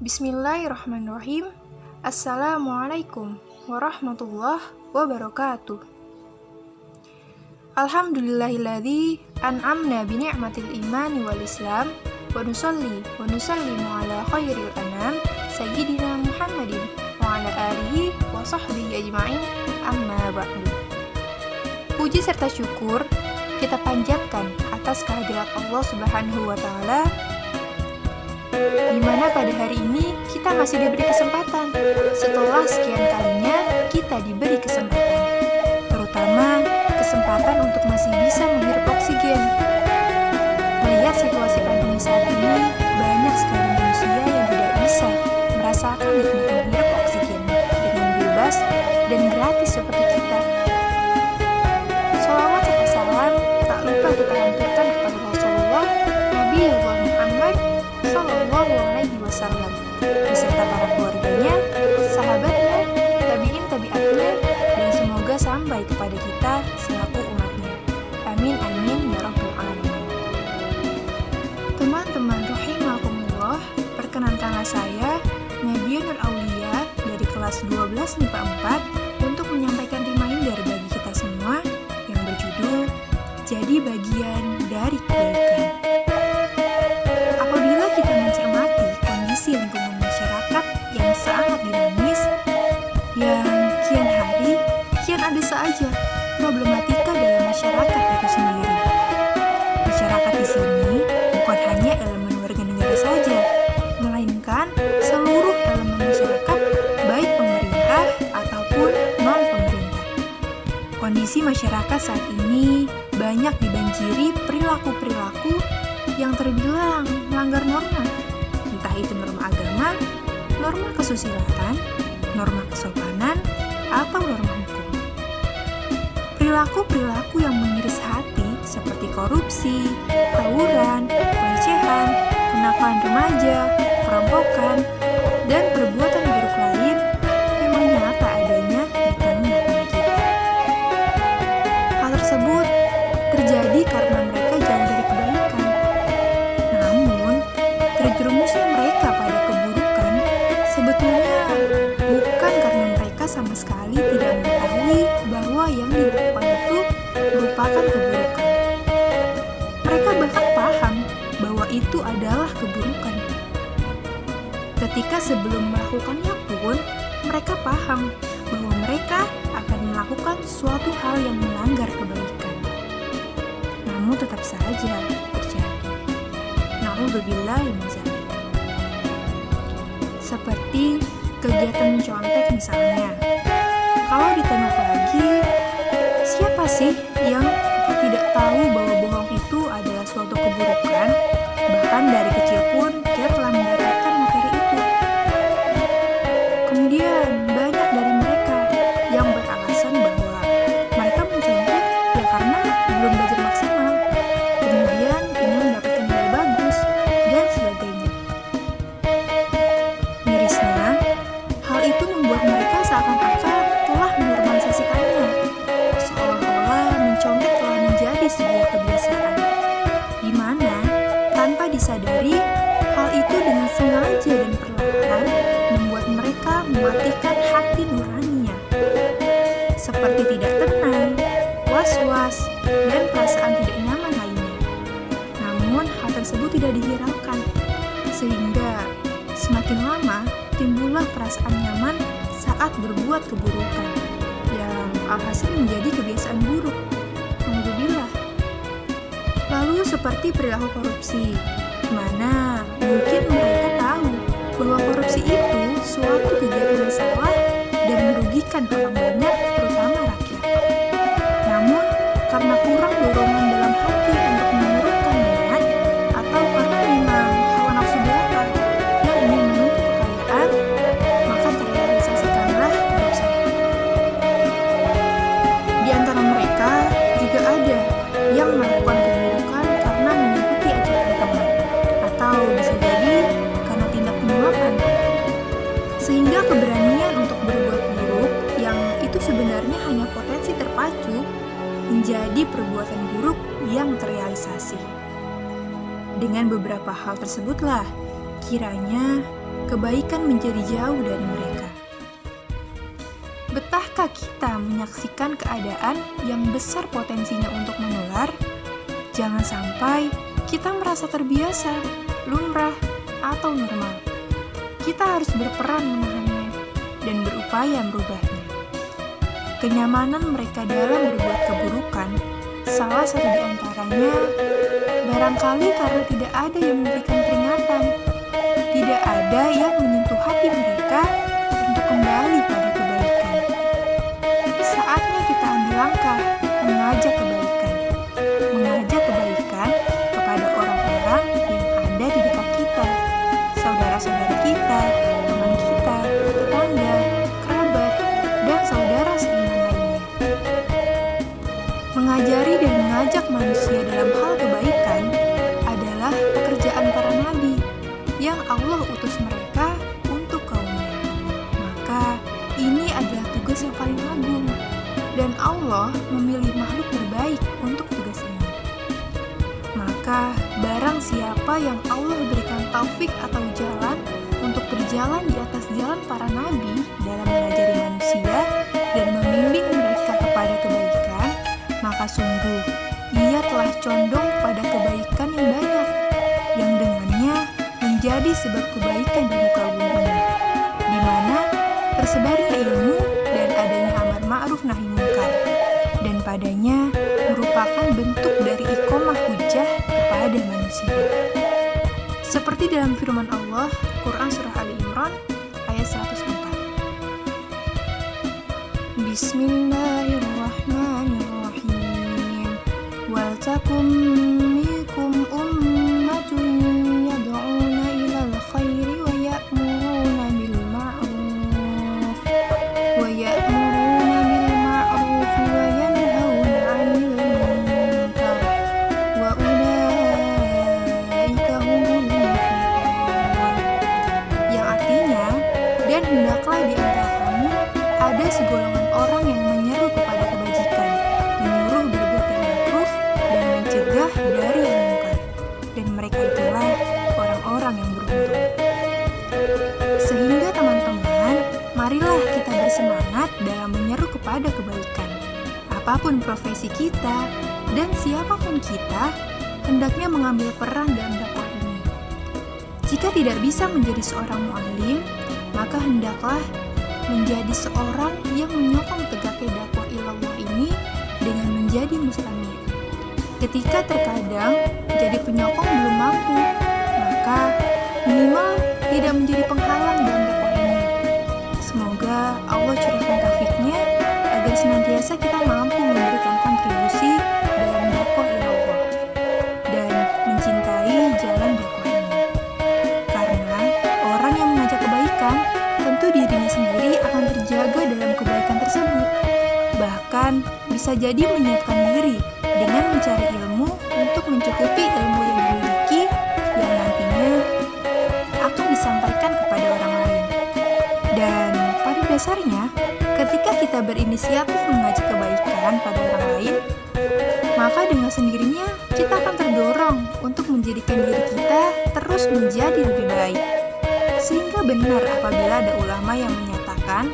Bismillahirrahmanirrahim. Assalamualaikum warahmatullahi wabarakatuh. Alhamdulillahilladzi an'amna bi ni'matil imani wal islam wa nusalli wa nusallimu ala khairil anam sayyidina Muhammadin wa ala alihi wa sahbihi ajma'in, amma ba'du. Puji serta syukur kita panjatkan atas kehadirat Allah Subhanahu wa taala, di mana pada hari ini kita masih diberi kesempatan setelah sekian kalinya kita diberi kesempatan, terutama kesempatan untuk masih bisa menghirup oksigen. Melihat situasi pandemi saat ini, banyak sekali manusia yang tidak bisa merasakan nikmat menghirup oksigen dengan bebas dan gratis seperti kita. Sholawat serta salam tak lupa kita haturkan kepada Rasulullah Nabi Allah Muhammad Sallallahu Alaihi Wasallam beserta para keluarganya, sahabatnya, tabiin tabiatnya, dan semoga sampai kepada kita selaku umatnya. Amin amin ya rabbal alamin. Teman-teman rahimakumullah, perkenankanlah saya Nadia Nur Aulia dari kelas 12 MIPA 4 untuk menyampaikan reminder bagi kita semua yang berjudul Jadi Bagian dari Kebaikan. Apabila kita mencermati kondisi lingkungan masyarakat yang sangat dinamis, yang kian hari kian ada saja problematika dalam masyarakat itu sendiri. Masyarakat di sini bukan hanya elemen warga negara saja, melainkan seluruh elemen masyarakat, baik pemerintah ataupun non-pemerintah. Kondisi masyarakat saat ini banyak dibanjiri perilaku-perilaku yang terbilang melanggar norma, entah itu norma agama, norma kesusilaan, norma kesopanan, atau norma hukum. Perilaku-perilaku yang mengiris hati seperti korupsi, tawuran, pelecehan, kenakalan remaja, perampokan, dan perbuatan buruk lain memang nyata adanya di tengah-tengah kita. Hal tersebut terjadi karena mereka jauh dari kebaikan. Namun, terjerumusnya mereka pada keburukan sebetulnya bukan karena mereka sama sekali tidak mengetahui bahwa yang dilakukan itu merupakan keburukan. Mereka bahkan paham bahwa itu adalah keburukan. Ketika sebelum melakukannya pun, mereka paham bahwa mereka akan melakukan suatu hal yang melanggar kebaikan. Namun tetap saja terjadi. Na'udzubillahi min dzalik. Seperti kegiatan mencontek misalnya. Kalau ditengok lagi, siapa sih yang tidak tahu bahwa bohong itu adalah suatu keburukan? Bahkan dari kecil pun dia telah mendapatkan materi itu. Kemudian banyak dari mereka yang beralasan bahwa mereka mencontek ya karena belum belajar maksimal, kemudian ingin mendapatkan nilai bagus, dan sebagainya. Mirisnya, hal itu membuat mereka seakan-akan telah menormalisasikannya, seolah-olah mencontek telah menjadi sebuah kebiasaan, di mana tanpa disadari hal itu dengan sengaja dan perlahan membuat mereka mematikan hati nuraninya, seperti tidak tenang, was-was, dan perasaan tidak nyaman lainnya. Namun hal tersebut tidak dihiraukan, sehingga semakin lama timbullah perasaan nyaman saat berbuat keburukan yang alhasil menjadi kebiasaan buruk. Alhamdulillah. Lalu seperti perilaku korupsi, di mana mungkin mereka tahu bahwa korupsi itu suatu kegiatan yang salah dan merugikan orang banyak, terutama rakyat. Namun karena kurang dorongan dalam hati untuk menurunkan niat, atau karena memang hawa nafsu belaka yang ingin menuntut kekayaan, maka terrealisasikanlah korupsi. Di antara mereka juga ada yang melakukan keburukan karena mengikuti ajaran teman, atau bisa jadi karena tindak penyuapan. Sehingga keberanian untuk berbuat buruk yang itu sebenarnya hanya potensi terpacu menjadi perbuatan buruk yang terrealisasi. Dengan beberapa hal tersebutlah, kiranya kebaikan menjadi jauh dari mereka. Betahkah kita menyaksikan keadaan yang besar potensinya untuk menular? Jangan sampai kita merasa terbiasa, lumrah, atau normal. Kita harus berperan menahannya dan berupaya merubahnya. Kenyamanan mereka dalam berbuat keburukan, salah satu di antaranya, barangkali karena tidak ada yang memberikan peringatan, tidak ada yang menyentuh hati mereka untuk kembali pada kebaikan. Saatnya kita ambil langkah, mengajak kebaikan kepada orang-orang yang ada di dekat kita, saudara-saudara kita, teman kita, tetangga, kerabat, dan saudara seiman lainnya. Mengajari dan mengajak manusia dalam hal kebaikan adalah pekerjaan para nabi yang Allah utus mereka untuk kaumnya. Maka ini adalah tugas yang paling agung, dan Allah memilih makhluk terbaik untuk tugas ini. Maka barang siapa yang Allah berikan taufik atau jalan untuk berjalan di atas jalan para nabi dalam mengajari manusia dan membimbing mereka kepada kebaikan, maka sungguh ia telah condong pada kebaikan yang banyak, yang dengannya menjadi sebab kebaikan di muka bumi ini, di mana tersebarnya ilmu dan adanya amar ma'ruf nahi munkar, dan padanya merupakan bentuk dari iqomah hujjah kepada manusia. Seperti dalam firman Allah, Quran Surah Ali Imran ayat 104. Bismillahirrahmanirrahim. Wal takum minkum ummatun yad'una ilal khairi wa ya'muruna bil ma'ruf wa yanhauna 'anil munkar wa ulaika humul muflihun. Yang artinya, dan hendaklah di antara kamu ada segolongan orang yang menyeru kepada kebajikan, menyuruh berbuat yang ma'ruf dan mencegah dari yang munkar, dan mereka itulah orang-orang yang beruntung. Sehingga teman-teman, marilah kita bersemangat dalam menyeru kepada kebaikan. Apapun profesi kita dan siapapun kita, hendaknya mengambil peran dalam dakwah ini. Jika tidak bisa menjadi seorang mu'allim, maka hendaklah menjadi seorang yang menyokong tegaknya dakwah ilallah ini dengan menjadi mustami'. Ketika terkadang jadi penyokong belum mampu, maka minimal tidak menjadi penghalang dalam dakwah ini. Semoga Allah curahkan taufiknya agar senantiasa kita mampu memberikan kontribusi dalam dakwah ilallah dan mencintai jalan dakwah ini. Karena orang yang mengajak kebaikan, tentu dirinya sendiri akan terjaga dalam kebaikan tersebut. Bahkan bisa jadi menyiapkan diri dengan mencari ilmu untuk mencukupi ilmu yang dimiliki yang nantinya akan disampaikan kepada orang lain. Dan pada dasarnya, ketika kita berinisiatif mengajak kebaikan pada orang lain, maka dengan sendirinya kita akan terdorong untuk menjadikan diri kita terus menjadi lebih baik. Sehingga benar apabila ada ulama yang menyatakan,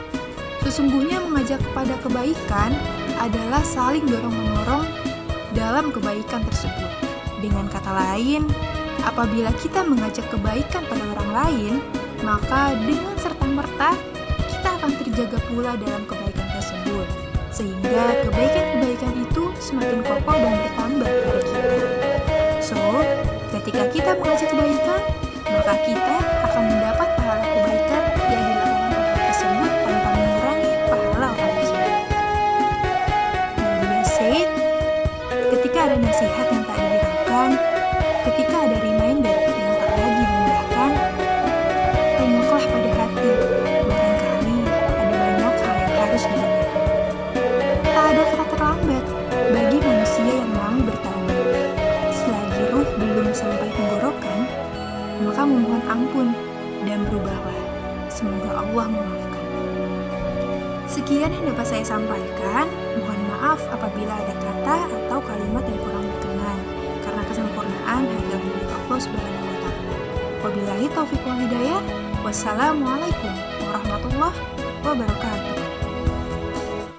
sesungguhnya mengajak kepada kebaikan adalah saling dorong-menorong dalam kebaikan tersebut. Dengan kata lain, apabila kita mengajak kebaikan pada orang lain, maka dengan serta-merta kita akan terjaga pula dalam kebaikan tersebut, sehingga kebaikan-kebaikan itu semakin kokoh dan bertambah pada kita. So, ketika kita mengajak kebaikan, maka kita akan mendapat pahala kebaikan yang dilakukan orang tersebut tanpa mengurangi pahala orang tersebut. Nadia said, ketika ada nasihat yang tak dihiraukan, ketika ada reminder yang tak lagi memudahkan, tengoklah pada hati, barangkali ada banyak hal yang harus dihindarkan. Tak ada kata terlambat bagi manusia yang mau bertaubat. Selagi ruh belum sampai tenggorokan, maka memohon ampun dan berubahlah. Semoga Allah memaafkan. Sekian yang dapat saya sampaikan. Mohon maaf apabila ada kata atau kalimat yang kurang berkenan, karena kesempurnaan hanya milik Allah Subhanahu wa Ta'ala. Wabillahi taufiq wal hidayah. Wassalamualaikum warahmatullahi wabarakatuh.